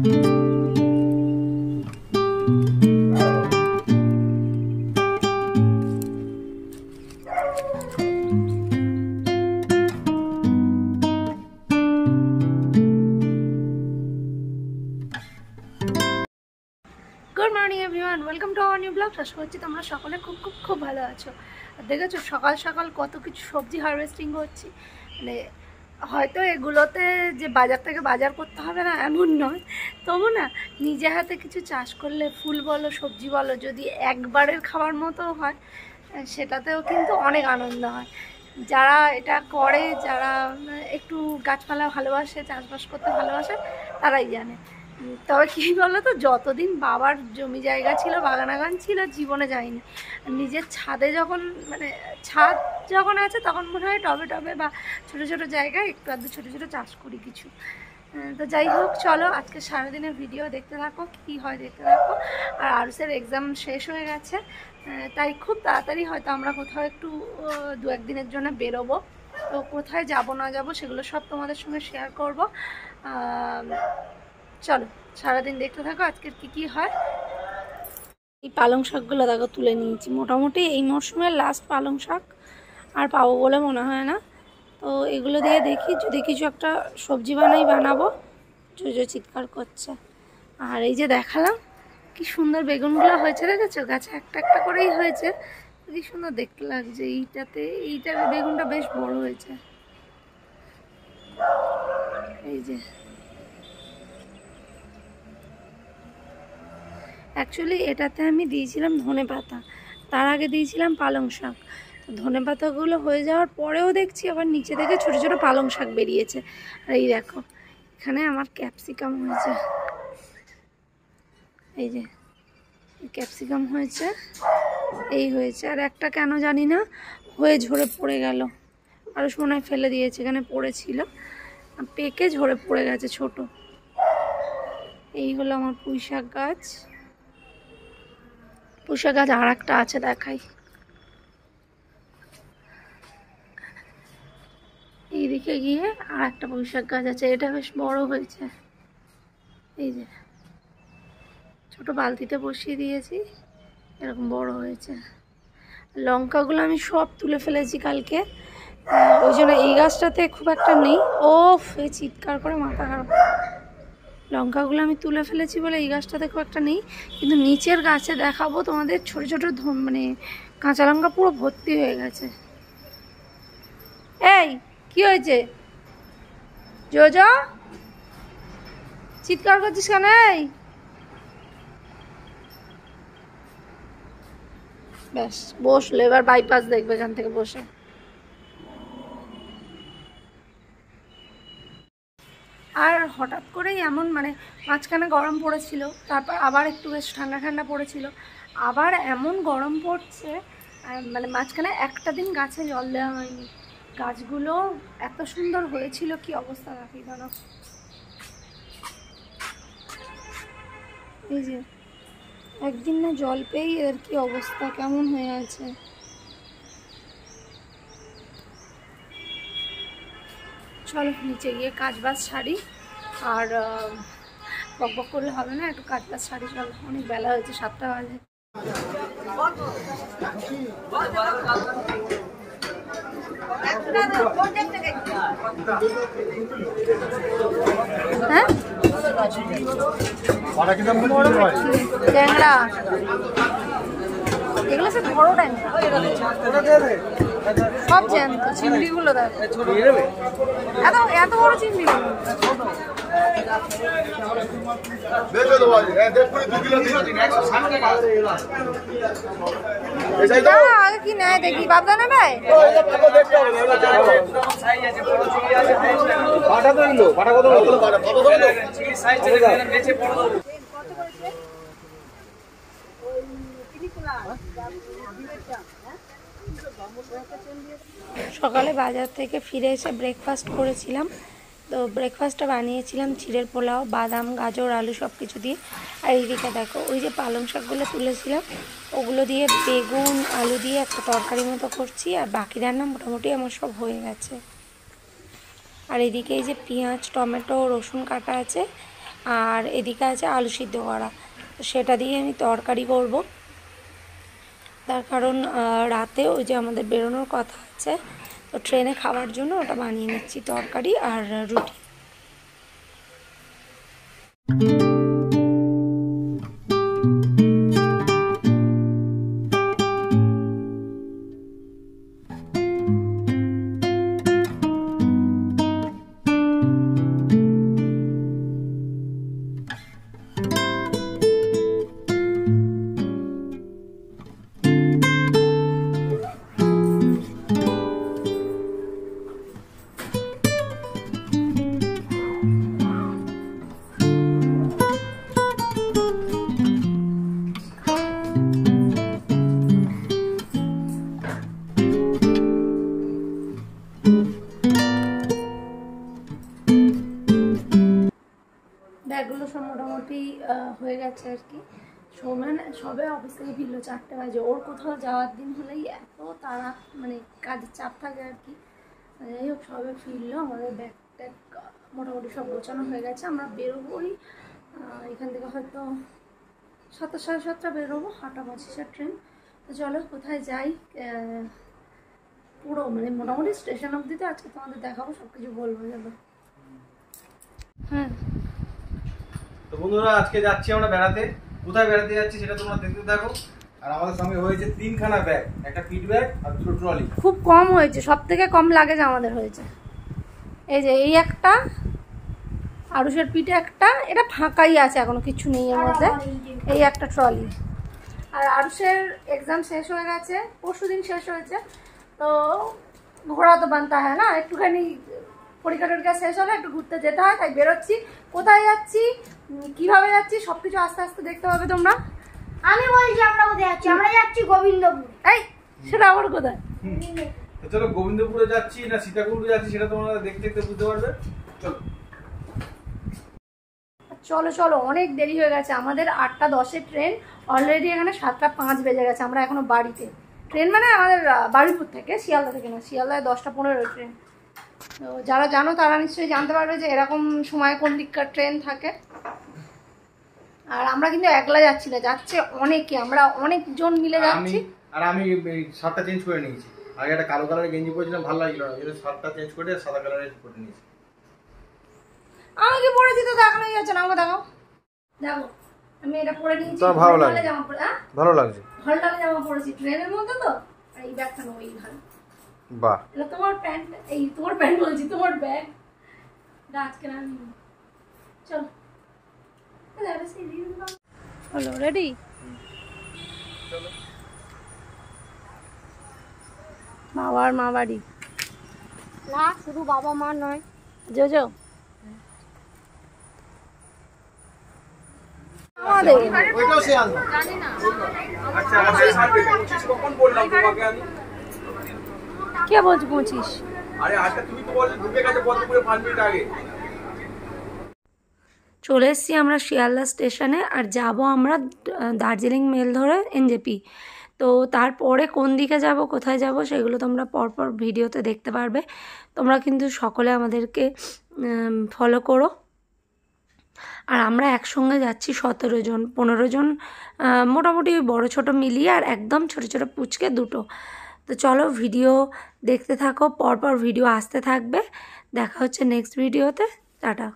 Good morning everyone, welcome to our new blog. আশা করছি তোমরা সকলে খুব খুব খুব ভালো আছো। দেখেছো সকাল সকাল কত কিছু সবজি হারভেস্টিং করছি। মানে হয়তো এগুলোতে যে বাজার থেকে বাজার করতে হবে না এমন নয়, তবু না নিজে হাতে কিছু চাষ করলে ফুল বলো সবজি বলো যদি একবারের খাবার মতো হয় সেটাতেও কিন্তু অনেক আনন্দ হয়। যারা এটা করে, যারা একটু গাছপালা ভালোবাসে, চাষবাস করতে ভালোবাসে, তারাই জানে। তবে কী বলো তো, যতদিন বাবার জমি জায়গা ছিল, বাগানাগান ছিল, জীবনে যায়নি। নিজের ছাদে যখন মানে ছাদ যখন আছে তখন মনে হয় টবে টবে বা ছোটো ছোটো জায়গায় একটু আধটু ছোটো ছোটো চাষ করি কিছু। তো যাই হোক, চলো আজকে সারাদিনের ভিডিও দেখতে থাকো, কী হয় দেখতে থাকো। আর আরুসের এক্সাম শেষ হয়ে গেছে, তাই খুব তাড়াতাড়ি হয়তো আমরা কোথাও একটু দু একদিনের জন্য বেরোবো। তো কোথায় যাব না যাব সেগুলো সব তোমাদের সঙ্গে শেয়ার করব। চলো সারাদিন দেখতে থাকো আজকের কি হয়। এই পালং শাকগুলো দেখো তুলে নিয়েছি, মোটামুটি এই মরশুমের লাস্ট পালং শাক আর পাবো বলে মনে হয় না। তো এগুলো দিয়ে দেখি যদি কিছু একটা সবজি বানাবো। জোজো চিৎকার করছে। আর এই যে দেখালাম কি সুন্দর বেগুনগুলো হয়েছে, দেখেছো? গাছে একটা একটা করেই হয়েছে, কি সুন্দর দেখতে লাগছে। এইটা বেগুনটা বেশ বড় হয়েছে। এই যে অ্যাকচুয়ালি এটাতে আমি দিয়েছিলাম ধনেপাতা, তার আগে দিয়েছিলাম পালং শাক। তো ধনেপাতাগুলো হয়ে যাওয়ার পরেও দেখছি আবার নিচে থেকে ছোটো ছোটো পালং শাক বেরিয়েছে। আর এই দেখো এখানে আমার ক্যাপসিকাম হয়েছে, এই যে ক্যাপসিকাম হয়েছে, এই হয়েছে। আর একটা কেন জানি না হয়ে ঝরে পড়ে গেল, আরও সোনায় ফেলে দিয়েছে, এখানে পড়েছিল, পেকে ঝরে পড়ে গেছে ছোট। এই হলো আমার পুঁই শাক গাছ। পুঁই শাক গাছ আর একটা আছে, দেখাই। এইদিকে গিয়ে আর একটা পুঁই শাক গাছ আছে, এটা বেশ বড় হয়েছে। এই যে ছোট বালতিতে বসিয়ে দিয়েছি, এরকম বড় হয়েছে। লঙ্কাগুলো আমি সব তুলে ফেলেছি কালকে, ওই জন্য এই গাছটাতে খুব একটা নেই। এই চিৎকার করে মাথা খারাপ। লঙ্কাগুলো আমি তুলে ফেলেছি বলে এই গাছটাতে খুব একটা নেই, কিন্তু নিচের গাছে দেখাবো তোমাদের ছোটো ছোটো মানে কাঁচা লঙ্কা পুরো ভর্তি হয়ে গেছে। এই কি হয়েছে জোজো, চিৎকার করছিস কেন? এই ব্যাস বসলো, এবার বাইপাস দেখবে এখান থেকে বসে। আর হঠাৎ করেই এমন মানে মাঝখানে গরম পড়েছিল, তারপর আবার একটু বেশ ঠান্ডা ঠান্ডা পড়েছিল, আবার এমন গরম পড়ছে। মানে মাঝখানে একটা দিন গাছে জল দেওয়া হয়নি। গাছগুলো এত সুন্দর হয়েছিল, কি অবস্থা রাখি জানো। এই যে একদিন না জল পেয়েই এদের কি অবস্থা কেমন হয়ে আছে। চলো নিচে গিয়ে কাজবাজ সারি, আর বক বক করলে হবে না, একটু কাজবাজ সারি। চলো অনেক বেলা হয়েছে, 7টা বাজে। হ্যাঁ ট্যাংরা, এগুলো সব বড় ট্যাংরা, সব জ্যান্ত। চিংড়িগুলো দেখো, এত বড় চিংড়িগুলো। আগে কি নেয় দেখি, বাবদা নেবে? সকালে বাজার থেকে ফিরে এসে ব্রেকফাস্ট করেছিলাম। তো ব্রেকফাস্টটা বানিয়েছিলাম চিড়ের পোলাও, বাদাম, গাজর, আলু সব কিছু দিয়ে। আর এইদিকে দেখো ওই যে পালং শাকগুলো তুলেছিলাম ওগুলো দিয়ে বেগুন আলু দিয়ে একটা তরকারি মতো করছি। আর বাকি রান্না মোটামুটি আমার সব হয়ে গেছে। আর এদিকে এই যে পেঁয়াজ, টমেটো, রসুন কাটা আছে, আর এদিকে আছে আলু সিদ্ধ করা, তো সেটা দিয়ে আমি তরকারি করব। তার কারণ রাতে ওই যে আমাদের বেরোনোর কথা আছে, তো ট্রেনে খাওয়ার জন্য ওটা বানিয়ে নিচ্ছি, তরকারি আর রুটি। ব্যাগগুলো সব মোটামুটি হয়ে গেছে আর কি। সৌমেন সবে অফিস থেকে ফিরলো 4টে বাজে। ওর কোথাও যাওয়ার দিন হলেই এত তাড়া, মানে কাজের চাপ থাকে আর কি। যাই হোক সবে ফিরলো, আমাদের ব্যাগ ট্যাগ মোটামুটি সব গোছানো হয়ে গেছে। আমরা বেরোবোই এখান থেকে হয়তো 7টা সাড়ে 7টা বেরোবো, 8টা 25-এর ট্রেন। তো চলো কোথায় যাই, পুরো মানে মোটামুটি স্টেশন অবধি তো আজকে তোমাদের দেখাবো, সব কিছু বলবো। যাবো হ্যাঁ। তো বন্ধুরা আজকে যাচ্ছি আমরা বেড়াতে। কোথায় বেড়াতে যাচ্ছি সেটা তোমরা দেখতে থাকো। আর আমাদের সঙ্গে হয়েছে 3খানা ব্যাগ, একটা পিট ব্যাগ আর 2টো ট্রলি। খুব কম হয়েছে, সব থেকে কম লাগেজ আমাদের হয়েছে। এই যে এই একটা, আরুষের পিঠে একটা, এটা ফাঁকাই আছে, এখনো কিছু নেই এর মধ্যে। এই একটা ট্রলি। আর আরুষের এক্সাম শেষ হয়ে গেছে, পরশুদিন শেষ হয়েছে। তো ঘোরা তো বানতে হয় না, একটুখানি পরীক্ষা টরীক্ষা শেষ হলে একটু ঘুরতে যেতে হয়, তাই বেরোচ্ছি। কোথায় যাচ্ছি, কিভাবে যাচ্ছি, সবকিছু আস্তে আস্তে দেখতে হবে তোমরা। আমি বলছি আমরা কোথায় যাচ্ছি, আমরা যাচ্ছি গোবিন্দপুর। এই সেটা আবার কোথায়? তো চলো গোবিন্দপুরে যাচ্ছি না সীতাকুণ্ডে যাচ্ছি সেটা তোমরা দেখতে দেখতে বুঝতে পারবে। চলো চলো চলো, অনেক দেরি হয়ে গেছে আমাদের। 8টা 10-এর ট্রেন, অলরেডি এখানে 7টা 5 বেজে গেছে। আমরা এখনো বাড়িতে। ট্রেন মানে আমাদের বারুইপুর থেকে, শিয়ালদা থেকে না, শিয়ালদায় 10টা 15 ট্রেন। তো যারা জানো তারা নিশ্চয়ই জানতে পারবে যে এরকম সময় কোন দিককার ট্রেন থাকে। আর আমরা কিন্তু একলা যাচ্ছি না, যাচ্ছে অনেকে, আমরা অনেকজন মিলে যাচ্ছি। আমি শার্টটা চেঞ্জ করে নিয়েছি। আগে একটা কালো কালারের গেঞ্জি পরেছিলাম, ভালো লাগছিল না, এই শার্টটা চেঞ্জ করে সাদা কালারের করে নিয়েছি। আমি কি পরেছি তো দেখানোই যাচ্ছে না, আমাকে দেখাও। দেখো আমি এটা পরে নিয়েছি, ভালো লাগে, জামা পরে। ভালো লাগছে, ভালো লাগে জামা পরেছি ট্রেনের মধ্যে তো। আর এই ব্যাগটা নাও, এই ভালো। বাহ, এটা তোমার প্যান্ট, এই তোমার প্যান্ট বলছি, তোমার ব্যাগ। আজকে না নিই, চলো। হলো রেডি? বাবার মা বাড়ি না, শুধু বাবা মা নয়, জোজো আমাদের। ওইটাও সে আনবে, জানি না। আচ্ছা আচ্ছা, কখন বললাম তোমাকে আমি? কে বলছো 25? আরে আজকে তুমি তো বললে ঢুকে গেছে পদ্মপুরে 5 মিনিট আগে। চলে এসেছি আমরা শিয়ালদা স্টেশনে, আর যাব আমরা দার্জিলিং মেল ধরে এনজেপি। তো তারপরে কোন দিকে যাব, কোথায় যাব, সেগুলো তোমরা পরপর ভিডিওতে দেখতে পারবে। তোমরা কিন্তু সকলে আমাদেরকে ফলো করো। আর আমরা একসঙ্গে যাচ্ছি 17 জন 15 জন, মোটামুটি বড় ছোট মিলিয়ে, আর একদম ছোট ছোট পুচকে 2টো। তো চলো ভিডিও দেখতে থাকো, পরপর ভিডিও আসতে থাকবে। দেখা হচ্ছে নেক্সট ভিডিওতে। টাটা।